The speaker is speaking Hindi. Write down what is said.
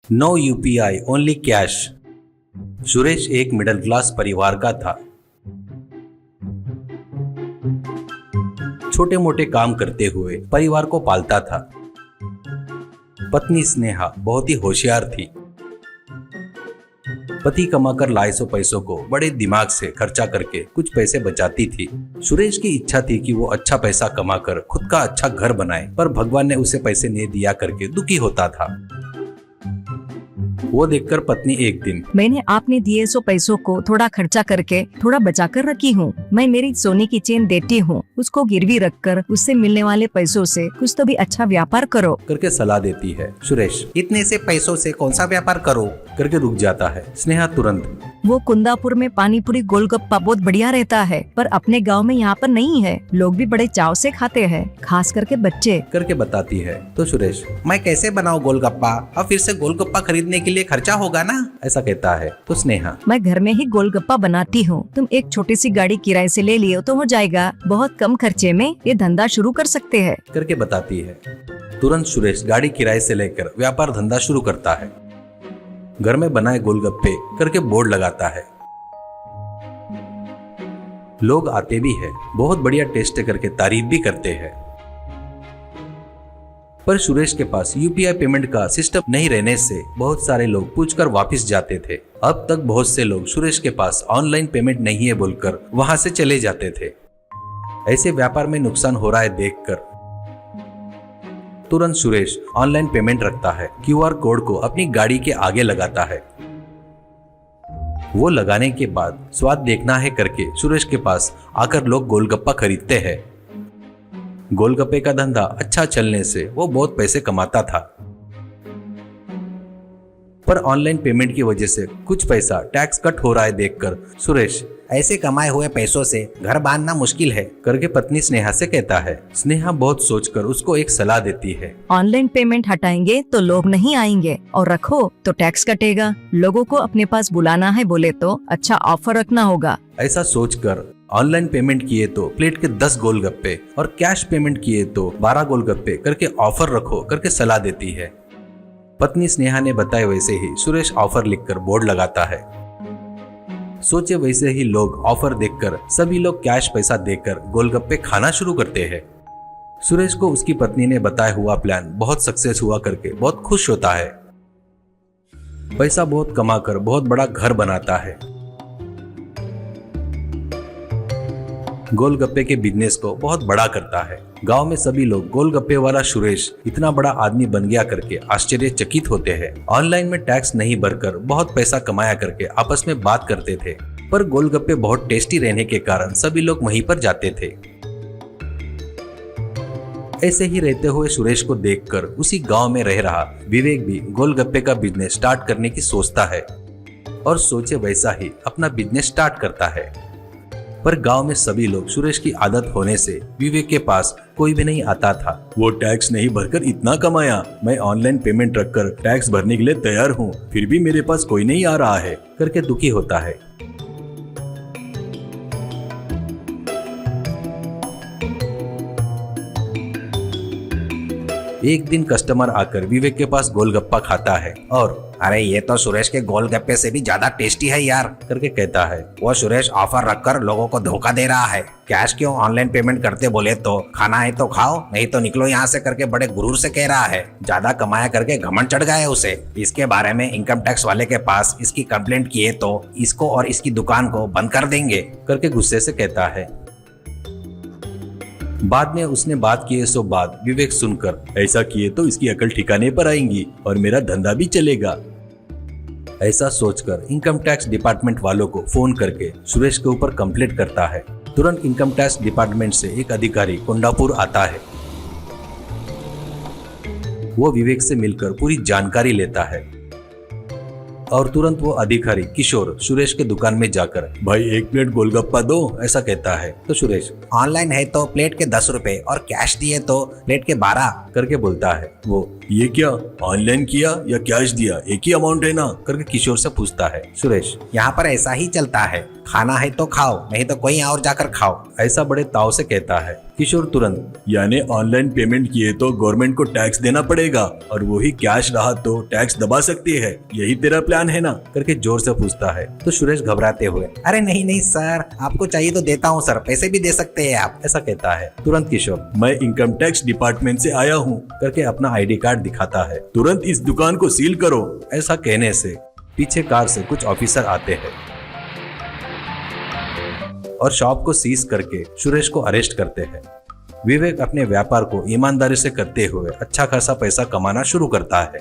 No UPI only cash. Suresh एक मिडिल क्लास परिवार का था। छोटे मोटे काम करते हुए परिवार को पालता था। पत्नी स्नेहा बहुत ही होशियार थी। पति कमाकर लाए सो पैसों को बड़े दिमाग से खर्चा करके कुछ पैसे बचाती थी। सुरेश की इच्छा थी कि वो अच्छा पैसा कमाकर खुद का अच्छा घर बनाए, पर भगवान ने उसे पैसे नहीं दिया करके दुखी होता था। वो देखकर पत्नी एक दिन, मैंने आपने दिए सो पैसों को थोड़ा खर्चा करके थोड़ा बचा कर रखी हूँ। मैं मेरी सोने की चेन देती हूँ, उसको गिरवी रखकर उससे मिलने वाले पैसों से कुछ तो भी अच्छा व्यापार करो करके सलाह देती है। सुरेश इतने से पैसों से कौन सा व्यापार करो करके रुक जाता है। स्नेहा तुरंत, वो कुंदापुर में पानीपुरी गोलगप्पा बहुत बढ़िया रहता है, पर अपने गांव में यहाँ पर नहीं है। लोग भी बड़े चाव से खाते हैं, खास करके बच्चे करके बताती है। तो सुरेश, मैं कैसे बनाऊं गोलगप्पा, और फिर से गोलगप्पा खरीदने के लिए खर्चा होगा ना, ऐसा कहता है। तो स्नेहा, मैं घर में ही गोलगप्पा बनाती हूँ, तुम एक छोटी सी गाड़ी किराए से ले लियो तो हो जाएगा। बहुत कम खर्चे में ये धंधा शुरू कर सकते हैं करके बताती है। तुरंत सुरेश गाड़ी किराए से लेकर व्यापार धंधा शुरू करता है। घर में बनाए गोलगप्पे करके बोर्ड लगाता है। लोग आते भी है, बहुत बढ़िया टेस्ट करके तारीफ भी करते हैं। पर सुरेश के पास यूपीआई पेमेंट का सिस्टम नहीं रहने से बहुत सारे लोग पूछकर वापस जाते थे। अब तक बहुत से लोग सुरेश के पास ऑनलाइन पेमेंट नहीं है बोलकर वहां से चले जाते थे। ऐसे व्यापार में नुकसान हो रहा है देखकर तुरंत सुरेश ऑनलाइन पेमेंट रखता है। क्यूआर कोड को अपनी गाड़ी के आगे लगाता है। वो लगाने के बाद स्वाद देखना है करके सुरेश के पास आकर लोग गोलगप्पा खरीदते हैं। गोलगप्पे का धंधा अच्छा चलने से वो बहुत पैसे कमाता था, पर ऑनलाइन पेमेंट की वजह से कुछ पैसा टैक्स कट हो रहा है देखकर सुरेश, ऐसे कमाए हुए पैसों से घर बांधना मुश्किल है करके पत्नी स्नेहा से कहता है। स्नेहा बहुत सोचकर उसको एक सलाह देती है। ऑनलाइन पेमेंट हटाएंगे तो लोग नहीं आएंगे, और रखो तो टैक्स कटेगा। लोगों को अपने पास बुलाना है बोले तो अच्छा ऑफर रखना होगा। ऐसा सोचकर ऑनलाइन पेमेंट किए तो प्लेट के 10 गोलगप्पे और कैश पेमेंट किए तो 12 गोलगप्पे करके ऑफर रखो करके सलाह देती है। पत्नी स्नेहा ने बताए वैसे ही सुरेश ऑफर लिखकर बोर्ड लगाता है। सोचे वैसे ही लोग ऑफर देखकर सभी लोग कैश पैसा देकर गोलगप्पे खाना शुरू करते हैं। सुरेश को उसकी पत्नी ने बताया हुआ प्लान बहुत सक्सेस हुआ करके बहुत खुश होता है। पैसा बहुत कमाकर बहुत बड़ा घर बनाता है। गोलगप्पे के बिजनेस को बहुत बड़ा करता है। गांव में सभी लोग गोलगप्पे वाला सुरेश इतना बड़ा आदमी बन गया करके आश्चर्यचकित होते हैं। ऑनलाइन में टैक्स नहीं भरकर बहुत पैसा कमाया करके आपस में बात करते थे, पर गोलगप्पे बहुत टेस्टी रहने के कारण सभी लोग वहीं पर जाते थे। ऐसे ही रहते हुए सुरेश को देखकर उसी गांव में रह रहा विवेक भी गोलगप्पे का बिजनेस स्टार्ट करने की सोचता है, और सोचे वैसा ही अपना बिजनेस स्टार्ट करता है। पर गांव में सभी लोग सुरेश की आदत होने से विवेक के पास कोई भी नहीं आता था। वो टैक्स नहीं भरकर इतना कमाया, मैं ऑनलाइन पेमेंट रखकर टैक्स भरने के लिए तैयार हूँ, फिर भी मेरे पास कोई नहीं आ रहा है करके दुखी होता है। एक दिन कस्टमर आकर विवेक के पास गोलगप्पा खाता है और अरे ये तो सुरेश के गोलगप्पे से भी ज्यादा टेस्टी है यार करके कहता है। वो सुरेश ऑफर रखकर लोगों को धोखा दे रहा है। कैश क्यों ऑनलाइन पेमेंट करते बोले तो खाना है तो खाओ, नहीं तो निकलो यहाँ से करके बड़े गुरूर से कह रहा है। ज्यादा कमाया करके घमंड चढ़ गया है उसे। इसके बारे में इनकम टैक्स वाले के पास इसकी कंप्लेंट किए तो इसको और इसकी दुकान को बंद कर देंगे करके गुस्से से कहता है। बाद में उसने बात किए सो बात विवेक सुनकर, ऐसा किए तो इसकी अकल ठिकाने पर आएंगी और मेरा धंधा भी चलेगा। ऐसा सोचकर इनकम टैक्स डिपार्टमेंट वालों को फोन करके सुरेश के ऊपर कंप्लेंट करता है। तुरंत इनकम टैक्स डिपार्टमेंट से एक अधिकारी कुंडापुर आता है। वो विवेक से मिलकर पूरी जानकारी लेता है, और तुरंत वो अधिकारी किशोर सुरेश के दुकान में जाकर, भाई एक प्लेट गोलगप्पा दो, ऐसा कहता है। तो सुरेश, ऑनलाइन है तो प्लेट के 10 रुपए और कैश दिए तो प्लेट के 12 करके बोलता है। वो, ये क्या ऑनलाइन किया या कैश दिया, एक ही अमाउंट है ना करके किशोर से पूछता है। सुरेश, यहाँ पर ऐसा ही चलता है, खाना है तो खाओ, नहीं तो कोई और जाकर खाओ, ऐसा बड़े ताव से कहता है। किशोर तुरंत, यानी ऑनलाइन पेमेंट किए तो गवर्नमेंट को टैक्स देना पड़ेगा और वही कैश रहा तो टैक्स दबा सकती है, यही तेरा प्लान है ना, करके जोर से पूछता है। तो सुरेश घबराते हुए, अरे नहीं नहीं सर, आपको चाहिए तो देता हूँ सर, पैसे भी दे सकते हैं आप, ऐसा कहता है। तुरंत किशोर, मैं इनकम टैक्स डिपार्टमेंट से आया हूँ, करके अपना आईडी कार्ड दिखाता है। तुरंत इस दुकान को सील करो। ऐसा कहने से पीछे कार से कुछ ऑफिसर आते हैं और शॉप को सीज करके सुरेश को अरेस्ट करते हैं। विवेक अपने व्यापार को ईमानदारी से करते हुए अच्छा खासा पैसा कमाना शुरू करता है।